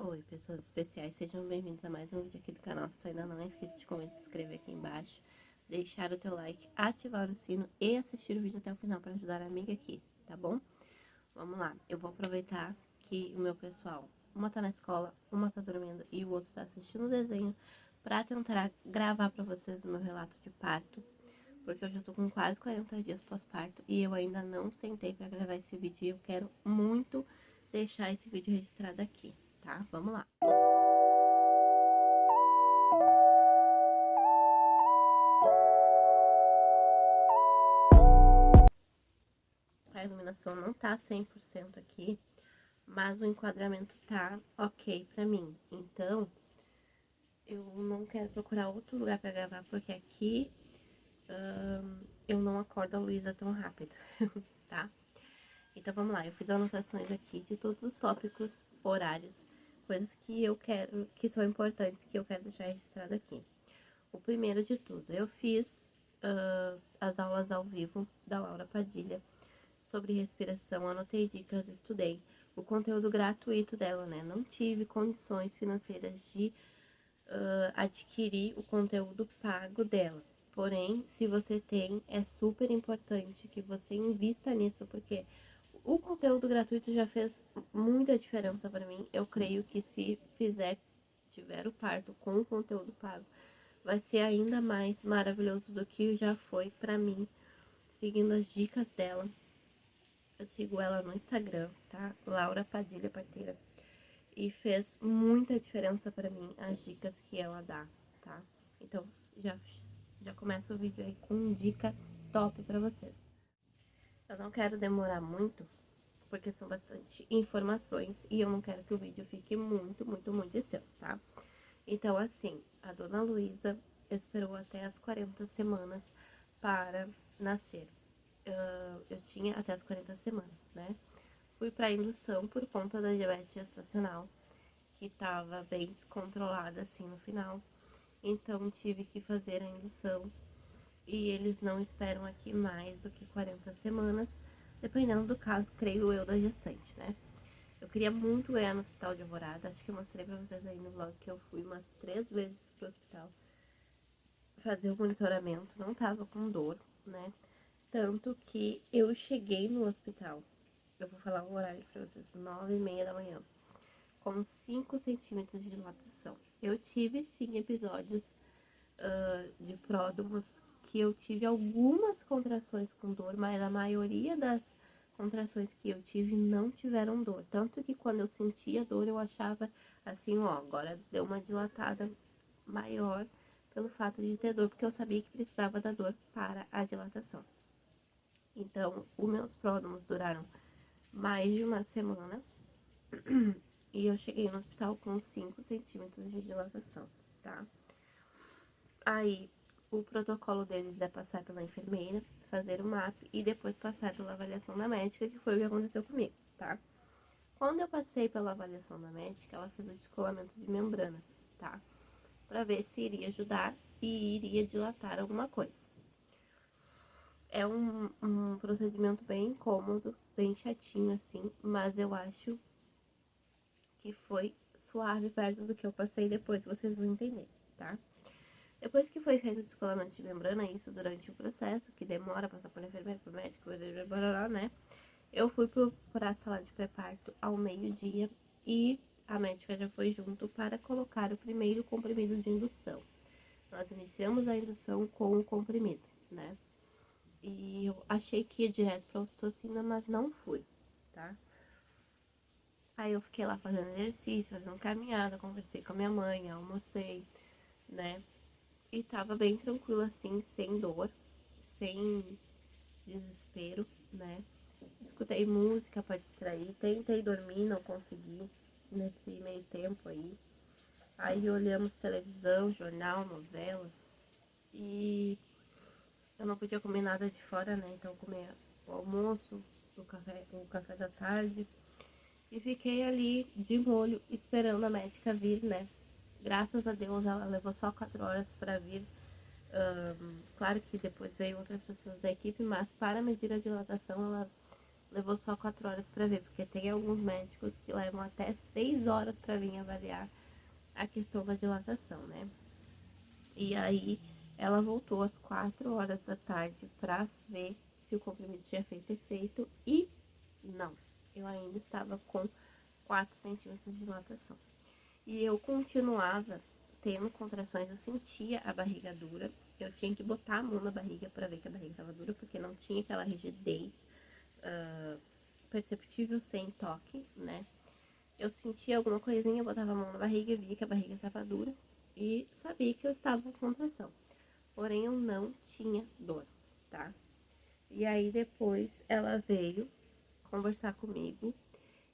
Oi, pessoas especiais, sejam bem-vindos a mais um vídeo aqui do canal. Se tu ainda não é inscrito, te convido a se inscrever aqui embaixo, deixar o teu like, ativar o sino e assistir o vídeo até o final para ajudar a amiga aqui, tá bom? Vamos lá, eu vou aproveitar que o meu pessoal, uma tá na escola, uma tá dormindo e o outro tá assistindo o desenho, para tentar gravar para vocês o meu relato de parto, porque eu já tô com quase 40 dias pós-parto e eu ainda não sentei para gravar esse vídeo e eu quero muito deixar esse vídeo registrado aqui, tá? Vamos lá. A iluminação não tá 100% aqui, mas o enquadramento tá ok pra mim. Então, eu não quero procurar outro lugar pra gravar, porque aqui eu não acordo a Luísa tão rápido, tá? Então, vamos lá. Eu fiz anotações aqui de todos os tópicos, horários, coisas que eu quero, que são importantes, que eu quero deixar registrado aqui. O primeiro de tudo, eu fiz as aulas ao vivo da Laura Padilha, sobre respiração, anotei dicas, estudei o conteúdo gratuito dela, né? Não tive condições financeiras de adquirir o conteúdo pago dela. Porém, se você tem, é super importante que você invista nisso, porque o conteúdo gratuito já fez muita diferença para mim. Eu creio que se tiver o parto com o conteúdo pago, vai ser ainda mais maravilhoso do que já foi para mim, seguindo as dicas dela. Eu sigo ela no Instagram, tá? Laura Padilha Parteira. E fez muita diferença pra mim as dicas que ela dá, tá? Então, já começa o vídeo aí com dica top pra vocês. Eu não quero demorar muito, porque são bastante informações e eu não quero que o vídeo fique muito extenso, tá? Então, assim, a dona Luísa esperou até as 40 semanas para nascer. Eu tinha até as 40 semanas, né? Fui pra indução por conta da diabetes gestacional, que tava bem descontrolada assim no final. Então tive que fazer a indução e eles não esperam aqui mais do que 40 semanas, dependendo do caso, creio eu, da gestante, né? Eu queria muito ganhar no hospital de Alvorada, acho que eu mostrei pra vocês aí no vlog que eu fui umas 3 vezes pro hospital fazer o monitoramento, não tava com dor, né? Tanto que eu cheguei no hospital, eu vou falar o horário pra vocês, 9h30 da manhã, com 5 centímetros de dilatação. Eu tive sim episódios de pródromos que eu tive algumas contrações com dor, mas a maioria das contrações que eu tive não tiveram dor. Tanto que quando eu sentia dor, eu achava assim, ó, agora deu uma dilatada maior pelo fato de ter dor, porque eu sabia que precisava da dor para a dilatação. Então, os meus pródromos duraram mais de uma semana e eu cheguei no hospital com 5 centímetros de dilatação, tá? Aí, o protocolo deles é passar pela enfermeira, fazer o MAP e depois passar pela avaliação da médica, que foi o que aconteceu comigo, tá? Quando eu passei pela avaliação da médica, ela fez o descolamento de membrana, tá? Pra ver se iria ajudar e iria dilatar alguma coisa. É um procedimento bem incômodo, bem chatinho assim, mas eu acho que foi suave perto do que eu passei depois, vocês vão entender, tá? Depois que foi feito o descolamento de membrana, isso durante o processo, que demora a passar por enfermeiro, por médico, né? Eu fui para a sala de pré-parto ao meio-dia e a médica já foi junto para colocar o primeiro comprimido de indução. Nós iniciamos a indução com o comprimido, né? E eu achei que ia direto para ocitocina, mas não fui, tá? Aí eu fiquei lá fazendo exercício, fazendo caminhada, conversei com a minha mãe, almocei, né? E tava bem tranquilo assim, sem dor, sem desespero, né? Escutei música pra distrair, tentei dormir, não consegui nesse meio tempo aí. Aí olhamos televisão, jornal, novela e eu não podia comer nada de fora, né? Então eu comi o almoço, o café da tarde e fiquei ali de molho esperando a médica vir, né? Graças a Deus ela levou só 4 horas pra vir. Claro que depois veio outras pessoas da equipe, mas para medir a dilatação ela levou só 4 horas pra ver, porque tem alguns médicos que levam até 6 horas pra vir avaliar a questão da dilatação, né? E aí ela voltou às 4 horas da tarde pra ver se o comprimido tinha feito efeito e não, eu ainda estava com 4 centímetros de dilatação. E eu continuava tendo contrações, eu sentia a barriga dura, eu tinha que botar a mão na barriga para ver que a barriga estava dura, porque não tinha aquela rigidez perceptível sem toque, né? Eu sentia alguma coisinha, eu botava a mão na barriga, via que a barriga estava dura e sabia que eu estava com contração. Porém, eu não tinha dor, tá? E aí depois ela veio conversar comigo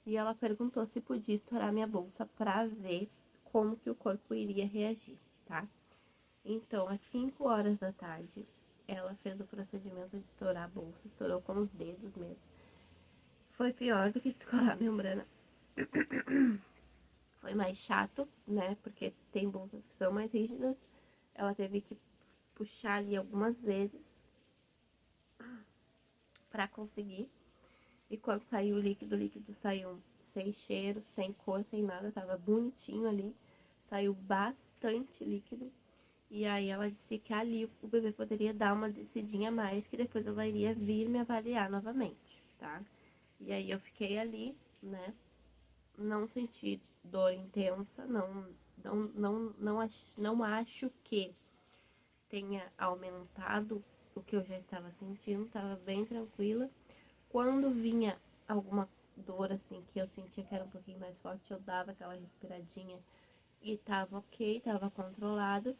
e ela perguntou se podia estourar minha bolsa para ver como que o corpo iria reagir, tá? Então, às 5 horas da tarde, ela fez o procedimento de estourar a bolsa, estourou com os dedos mesmo. Foi pior do que descolar a membrana. Foi mais chato, né? Porque tem bolsas que são mais rígidas. Ela teve que puxar ali algumas vezes para conseguir. E quando saiu o líquido saiu sem cheiro, sem cor, sem nada, tava bonitinho ali. Saiu bastante líquido. E aí ela disse que ali o bebê poderia dar uma descidinha a mais, que depois ela iria vir me avaliar novamente, tá? E aí eu fiquei ali, né? Não senti dor intensa, não acho que tenha aumentado o que eu já estava sentindo, tava bem tranquila. Quando vinha alguma dor assim que eu sentia que era um pouquinho mais forte, eu dava aquela respiradinha e tava ok, tava controlado,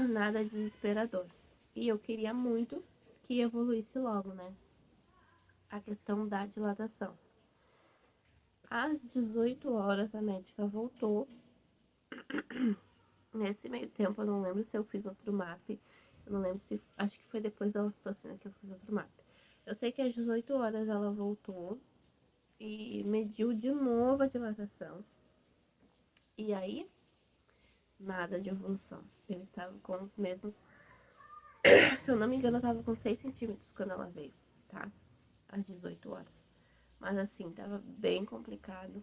nada desesperador. E eu queria muito que evoluísse logo, né? A questão da dilatação. Às 18 horas a médica voltou. Nesse meio tempo eu não lembro se eu fiz outro MAP. Eu não lembro se. Acho que foi depois da ocitocina que eu fiz outro MAP. Eu sei que às 18 horas ela voltou e mediu de novo a dilatação. E aí, nada de evolução. Eu estava com os mesmos. Se eu não me engano, eu estava com 6 centímetros quando ela veio, tá? Às 18 horas. Mas assim, tava bem complicado.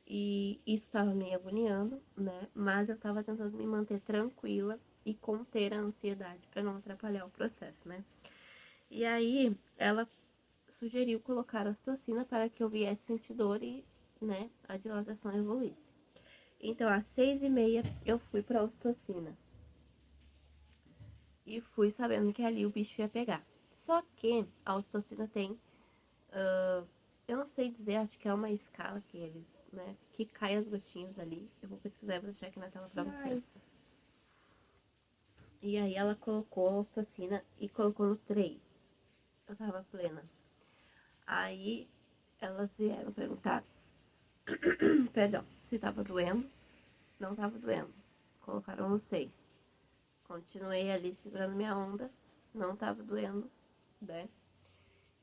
E isso estava me agoniando, né? Mas eu estava tentando me manter tranquila e conter a ansiedade para não atrapalhar o processo, né? E aí ela sugeriu colocar a ocitocina para que eu viesse sentir dor e, né, a dilatação evoluísse. Então, às 6h30 eu fui para a ocitocina e fui sabendo que ali o bicho ia pegar. Só que a ocitocina tem, eu não sei dizer, acho que é uma escala que eles, né, que cai as gotinhas ali. Eu vou pesquisar e vou deixar aqui na tela pra vocês. E aí ela colocou a ocitocina e colocou no 3. Eu tava plena. Aí elas vieram perguntar, perdão, se tava doendo. Não tava doendo. Colocaram no 6. Continuei ali segurando minha onda. Não tava doendo, né?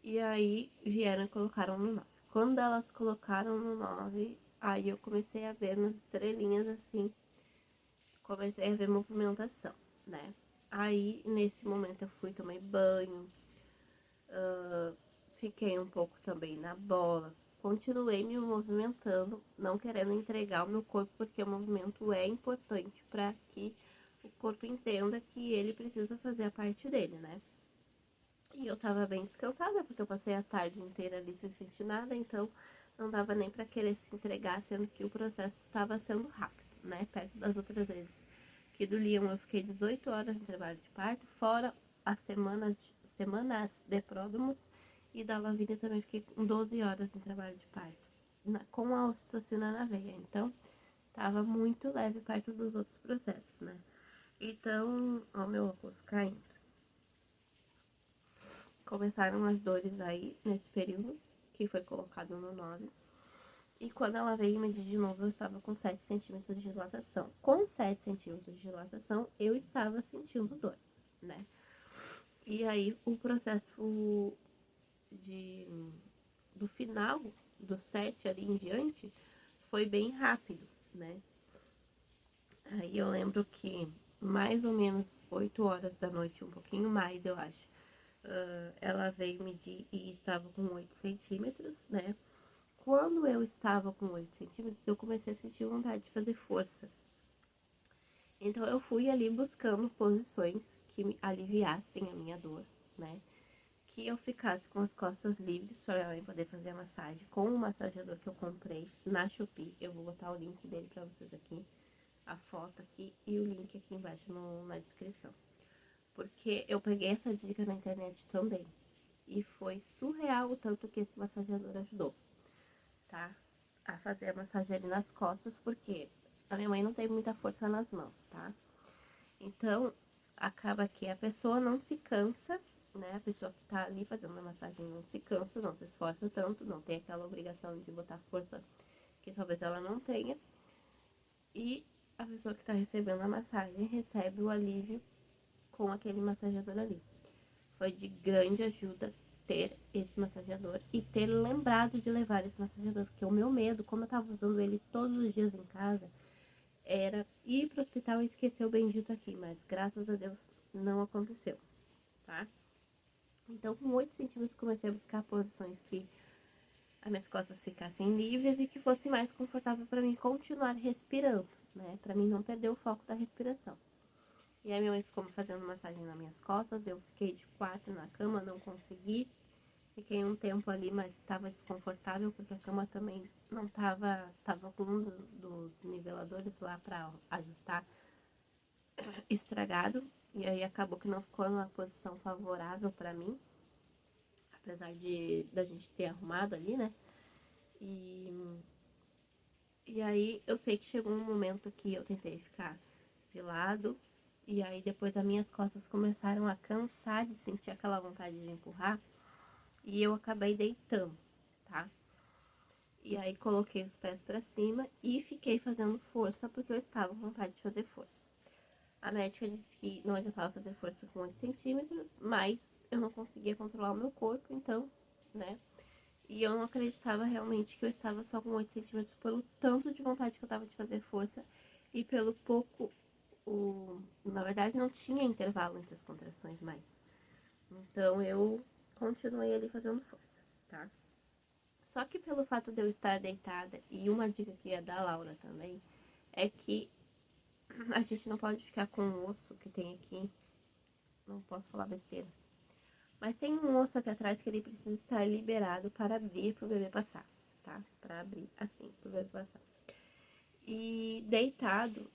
E aí vieram e colocaram no 9. Quando elas colocaram no 9, aí eu comecei a ver nas estrelinhas assim. Comecei a ver movimentação, né? Aí nesse momento eu fui, tomei banho. Fiquei um pouco também na bola. Continuei me movimentando, não querendo entregar o meu corpo, porque o movimento é importante para que o corpo entenda que ele precisa fazer a parte dele, né? E eu tava bem descansada, porque eu passei a tarde inteira ali sem sentir nada, então não dava nem para querer se entregar, sendo que o processo estava sendo rápido, né? Perto das outras vezes que do Leon eu fiquei 18 horas em trabalho de parto, fora as semanas de pródromos, e da Lavínia também fiquei com 12 horas em trabalho de parto, com a ocitocina na veia. Então, tava muito leve perto dos outros processos, né? Então, ó, meu óculos caindo. Começaram as dores aí, nesse período, que foi colocado no 9. E quando ela veio medir de novo, eu estava com 7 centímetros de dilatação. Com 7 centímetros de dilatação, eu estava sentindo dor, né? E aí, o processo do final, do 7 ali em diante, foi bem rápido, né? Aí eu lembro que mais ou menos 8 horas da noite, um pouquinho mais, eu acho, ela veio medir e estava com 8 centímetros, né? Quando eu estava com 8 centímetros, eu comecei a sentir vontade de fazer força. Então eu fui ali buscando posições que me aliviassem a minha dor, né? Que eu ficasse com as costas livres para ela poder fazer a massagem com o massageador que eu comprei na Shopee. Eu vou botar o link dele para vocês aqui, a foto aqui e o link aqui embaixo na descrição. Porque eu peguei essa dica na internet também. E foi surreal o tanto que esse massageador ajudou, tá? A fazer a massagem ali nas costas, porque a minha mãe não tem muita força nas mãos, tá? Então, acaba que a pessoa não se cansa, né? A pessoa que tá ali fazendo a massagem não se cansa, não se esforça tanto, não tem aquela obrigação de botar força que talvez ela não tenha. E a pessoa que tá recebendo a massagem recebe o alívio com aquele massageador ali. Foi de grande ajuda ter esse massageador e ter lembrado de levar esse massageador, porque o meu medo, como eu tava usando ele todos os dias em casa, era ir pro hospital e esquecer o bendito aqui, mas graças a Deus não aconteceu, tá? Então, com 8 centímetros, comecei a buscar posições que as minhas costas ficassem livres e que fosse mais confortável para mim continuar respirando, né? Para mim não perder o foco da respiração. E aí minha mãe ficou me fazendo massagem nas minhas costas, eu fiquei de 4 na cama, não consegui. Fiquei um tempo ali, mas estava desconfortável porque a cama também não tava com um dos niveladores lá para ajustar estragado. E aí acabou que não ficou numa posição favorável para mim, apesar de da gente ter arrumado ali, né? E, e aí eu sei que chegou um momento que eu tentei ficar de lado. E aí depois as minhas costas começaram a cansar de sentir aquela vontade de empurrar. E eu acabei deitando, tá? E aí coloquei os pés pra cima e fiquei fazendo força porque eu estava com vontade de fazer força. A médica disse que não adiantava fazer força com 8 centímetros, mas eu não conseguia controlar o meu corpo, então, né? E eu não acreditava realmente que eu estava só com 8 centímetros pelo tanto de vontade que eu tava de fazer força e pelo pouco. Na verdade, não tinha intervalo entre as contrações mais. Então eu continuei ali fazendo força, tá? Só que pelo fato de eu estar deitada, e uma dica que ia da Laura também, é que a gente não pode ficar com o osso que tem aqui, não posso falar besteira, mas tem um osso aqui atrás que ele precisa estar liberado para abrir para o bebê passar, tá? Para abrir assim, para o bebê passar. E deitado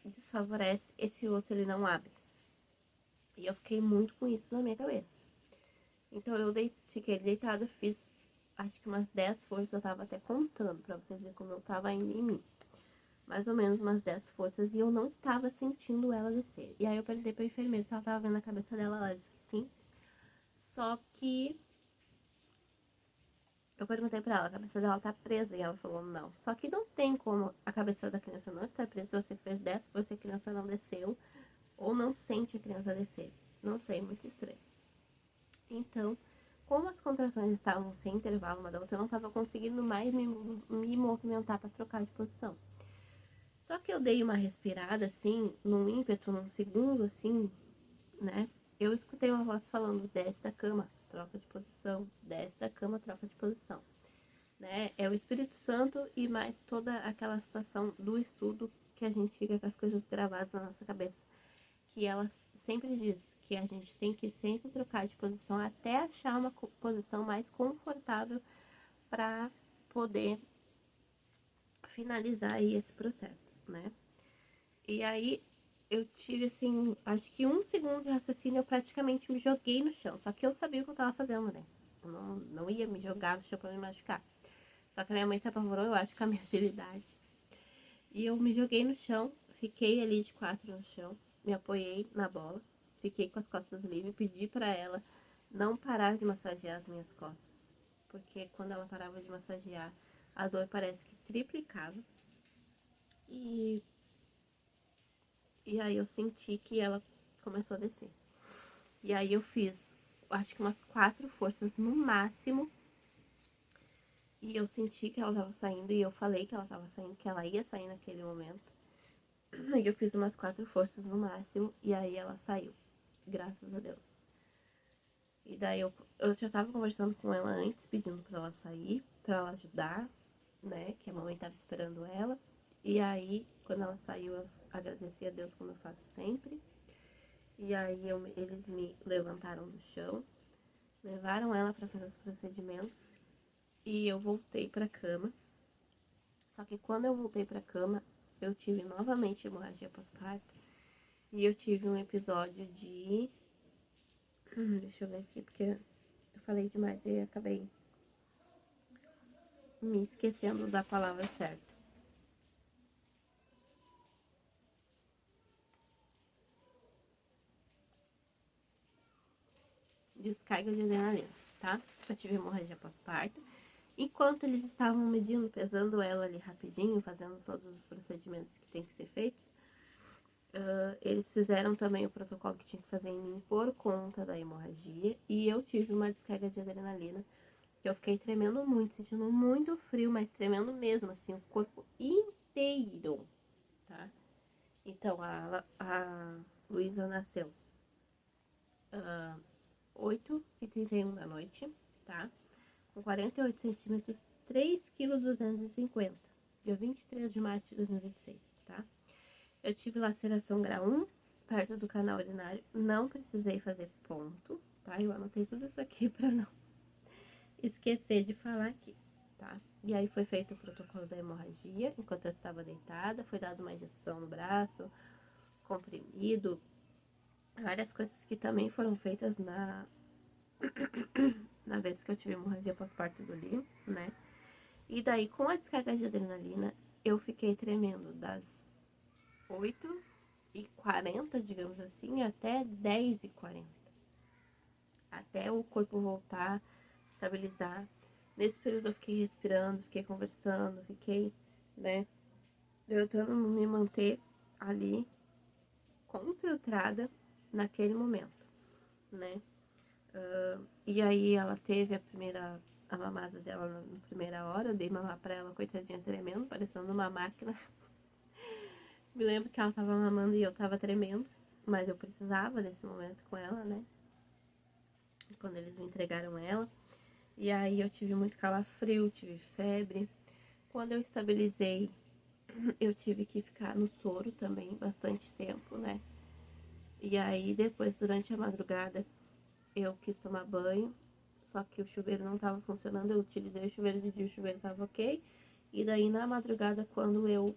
desfavorece, esse osso ele não abre. E eu fiquei muito com isso na minha cabeça. Então eu fiquei deitada, fiz acho que umas 10 forças, eu tava até contando pra vocês verem como eu tava indo em mim. Mais ou menos umas 10 forças e eu não estava sentindo ela descer. E aí eu perguntei pra enfermeira se ela tava vendo a cabeça dela, ela disse que sim. Só que eu perguntei pra ela, a cabeça dela tá presa e ela falou não. Só que não tem como a cabeça da criança não estar presa se você fez 10 forças e a criança não desceu ou não sente a criança descer. Não sei, muito estranho. Então, como as contrações estavam sem intervalo uma da outra, eu não estava conseguindo mais me movimentar para trocar de posição. Só que eu dei uma respirada assim, num ímpeto, num segundo assim, né? Eu escutei uma voz falando: desce da cama, troca de posição, desce da cama, troca de posição. Né? É o Espírito Santo e mais toda aquela situação do estudo que a gente fica com as coisas gravadas na nossa cabeça. Que ela sempre diz que a gente tem que sempre trocar de posição até achar uma posição mais confortável para poder finalizar aí esse processo, né? E aí eu tive assim, acho que um segundo de raciocínio, eu praticamente me joguei no chão. Só que eu sabia o que eu tava fazendo, né? Eu não ia me jogar no chão pra me machucar. Só que a minha mãe se apavorou, eu acho, com a minha agilidade. E eu me joguei no chão, fiquei ali de 4 no chão, me apoiei na bola, fiquei com as costas livres, pedi pra ela não parar de massagear as minhas costas. Porque quando ela parava de massagear, a dor parece que triplicava. E, e aí eu senti que ela começou a descer. E aí eu fiz, acho que umas 4 forças no máximo. E eu senti que ela tava saindo e eu falei que ela tava saindo, que ela ia sair naquele momento. E eu fiz umas 4 forças no máximo e aí ela saiu. Graças a Deus. E daí eu já tava conversando com ela antes, pedindo pra ela sair, pra ela ajudar, né? Que a mamãe tava esperando ela. E aí, quando ela saiu, eu agradeci a Deus, como eu faço sempre. E aí eles me levantaram do chão, levaram ela para fazer os procedimentos e eu voltei para a cama. Só que quando eu voltei para a cama, eu tive novamente hemorragia pós-parto e eu tive um episódio de deixa eu ver aqui porque eu falei demais e acabei me esquecendo da palavra certa. Descarga de adrenalina, tá? Eu tive hemorragia pós-parto. Enquanto eles estavam medindo, pesando ela ali rapidinho, fazendo todos os procedimentos que tem que ser feitos, eles fizeram também o protocolo que tinha que fazer em mim por conta da hemorragia. E eu tive uma descarga de adrenalina, que eu fiquei tremendo muito, sentindo muito frio, mas tremendo mesmo, assim, o corpo inteiro, tá? Então, a Luísa nasceu 8h31 da noite, tá? Com 48 centímetros, 3,250 kg, dia 23 de março de 2026, tá? Eu tive laceração grau 1, perto do canal urinário, não precisei fazer ponto, tá? Eu anotei tudo isso aqui pra não esquecer de falar aqui, tá? E aí foi feito o protocolo da hemorragia, enquanto eu estava deitada, foi dado uma injeção no braço, comprimido, várias coisas que também foram feitas na vez que eu tive hemorragia pós-parto do Lino, né? E daí, com a descarga de adrenalina, eu fiquei tremendo das 8h40, digamos assim, até 10h40. Até o corpo voltar, estabilizar. Nesse período eu fiquei respirando, fiquei conversando, fiquei, né, tentando me manter ali concentrada naquele momento, né? E aí ela teve a mamada dela na primeira hora, eu dei mamar pra ela, coitadinha, tremendo, parecendo uma máquina. Me lembro que ela tava mamando e eu tava tremendo, mas eu precisava desse momento com ela, né? Quando eles me entregaram ela. E aí eu tive muito calafrio, tive febre. Quando eu estabilizei, eu tive que ficar no soro também bastante tempo, né? E aí depois, durante a madrugada, eu quis tomar banho, só que o chuveiro não estava funcionando, eu utilizei o chuveiro de dia, o chuveiro estava ok. E daí na madrugada, quando eu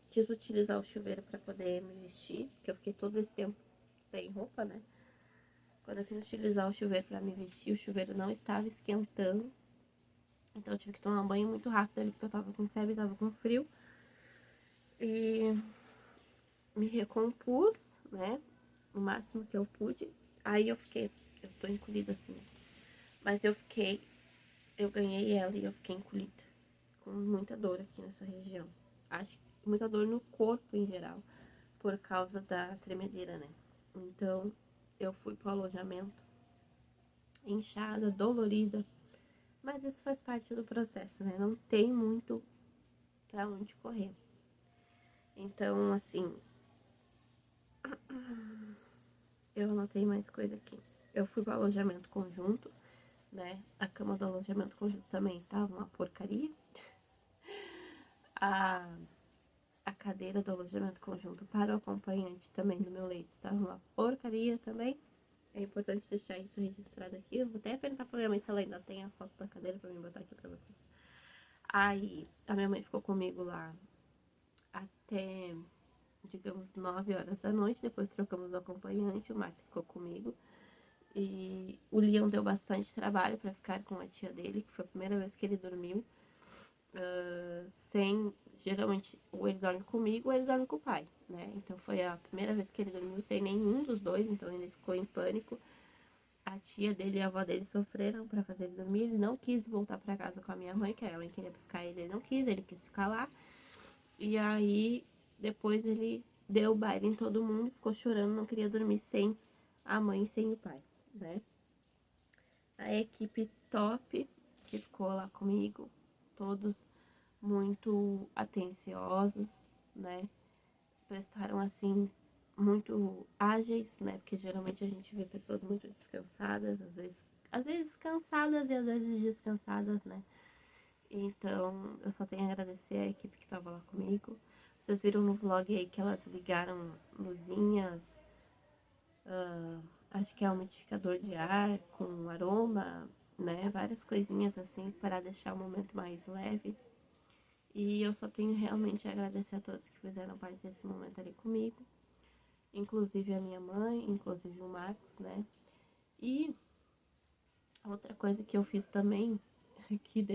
quis utilizar o chuveiro para poder me vestir, porque eu fiquei todo esse tempo sem roupa, né? Quando eu quis utilizar o chuveiro para me vestir, o chuveiro não estava esquentando. Então eu tive que tomar um banho muito rápido ali, porque eu tava com febre, tava com frio. E me recompus, né? O máximo que eu pude. Aí eu tô encolhida assim, mas eu ganhei ela e eu fiquei encolhida. Com muita dor aqui nessa região. Acho que muita dor no corpo em geral, por causa da tremedeira, né? Então eu fui pro alojamento, inchada, dolorida. Mas isso faz parte do processo, né? Não tem muito pra onde correr. Então, assim, eu anotei mais coisa aqui. Eu fui pro alojamento conjunto, né? A cama do alojamento conjunto também tava uma porcaria. A, a cadeira do alojamento conjunto para o acompanhante também do meu leito estava uma porcaria também. É importante deixar isso registrado aqui. Eu vou até perguntar pra minha mãe se ela ainda tem a foto da cadeira pra mim botar aqui pra vocês. Aí, a minha mãe ficou comigo lá até, digamos, 9 horas da noite. Depois trocamos o acompanhante, o Max ficou comigo. E o Leon deu bastante trabalho para ficar com a tia dele, que foi a primeira vez que ele dormiu. Sem. Geralmente, ou ele dorme comigo ou ele dorme com o pai, né? Então foi a primeira vez que ele dormiu sem nenhum dos dois, então ele ficou em pânico. A tia dele e a avó dele sofreram para fazer ele dormir. Ele não quis voltar para casa com a minha mãe, que a mãe queria buscar ele, ele não quis, ele quis ficar lá. E aí, depois ele deu baile em todo mundo, ficou chorando, não queria dormir sem a mãe e sem o pai, né? A equipe top que ficou lá comigo, todos muito atenciosos, né? Prestaram assim muito ágeis, né? Porque geralmente a gente vê pessoas muito descansadas, às vezes às vezes cansadas e às vezes descansadas, né? Então, eu só tenho a agradecer a equipe que tava lá comigo. Vocês viram no vlog aí que elas ligaram luzinhas, acho que é umidificador de ar com aroma, né? Várias coisinhas assim para deixar o momento mais leve. E eu só tenho realmente a agradecer a todos que fizeram parte desse momento ali comigo. Inclusive a minha mãe, inclusive o Max, né? E outra coisa que eu fiz também, que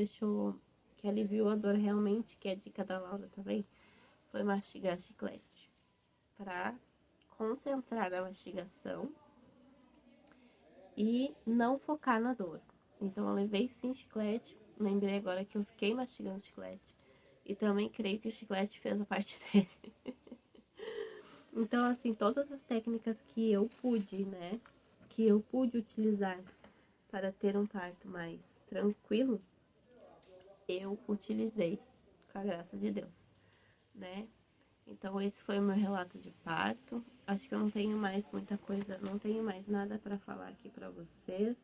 aliviou a dor realmente, que é a dica da Laura também, foi mastigar chiclete. Pra concentrar a mastigação e não focar na dor. Então eu levei sim chiclete, lembrei agora que eu fiquei mastigando chiclete. E também creio que o chiclete fez a parte dele. Então, assim, todas as técnicas que eu pude, né? Que eu pude utilizar para ter um parto mais tranquilo, eu utilizei, com a graça de Deus, né? Então esse foi o meu relato de parto. Acho que eu não tenho mais muita coisa, não tenho mais nada para falar aqui para vocês.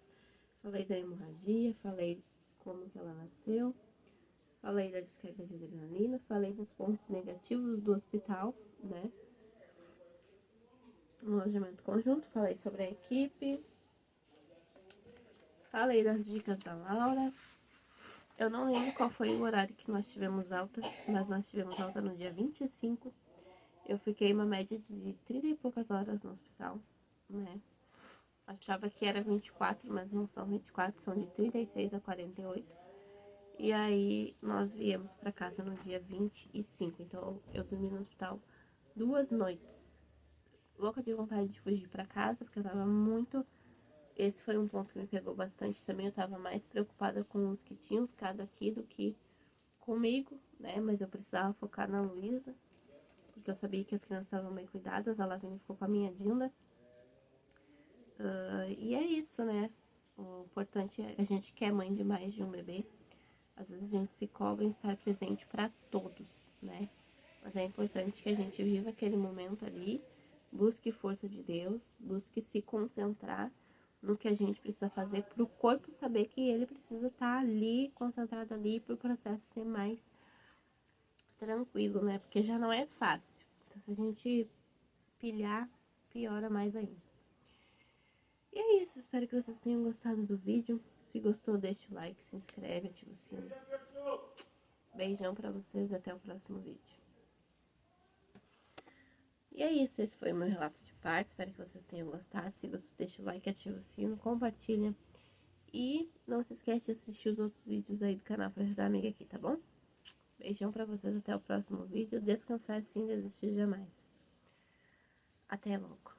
Falei da hemorragia, falei como que ela nasceu, falei da descarga de adrenalina, falei dos pontos negativos do hospital, né? Um alojamento conjunto, falei sobre a equipe, falei das dicas da Laura. Eu não lembro qual foi o horário que nós tivemos alta, mas nós tivemos alta no dia 25. Eu fiquei uma média de 30 e poucas horas no hospital, né? Achava que era 24, mas não são 24, são de 36 a 48. E aí nós viemos para casa no dia 25. Então eu dormi no hospital 2 noites. Louca de vontade de fugir para casa, porque eu tava muito. Esse foi um ponto que me pegou bastante também. Eu tava mais preocupada com os que tinham ficado aqui do que comigo, né? Mas eu precisava focar na Luísa, porque eu sabia que as crianças estavam bem cuidadas. A Lavínia ficou com a minha Dinda. E é isso, né? O importante é a gente que é mãe de mais de um bebê. Às vezes a gente se cobra em estar presente para todos, né? Mas é importante que a gente viva aquele momento ali, busque força de Deus, busque se concentrar no que a gente precisa fazer para o corpo saber que ele precisa estar ali, concentrado ali, para o processo ser mais tranquilo, né? Porque já não é fácil. Então, se a gente pilhar, piora mais ainda. E é isso, espero que vocês tenham gostado do vídeo. Se gostou, deixa o like, se inscreve, ativa o sino. Beijão pra vocês e até o próximo vídeo. E é isso, esse foi o meu relato de parto. Espero que vocês tenham gostado. Se gostou, deixa o like, ativa o sino, compartilha. E não se esquece de assistir os outros vídeos aí do canal pra ajudar a amiga aqui, tá bom? Beijão pra vocês, até o próximo vídeo. Descansar sim, desistir jamais. Até logo.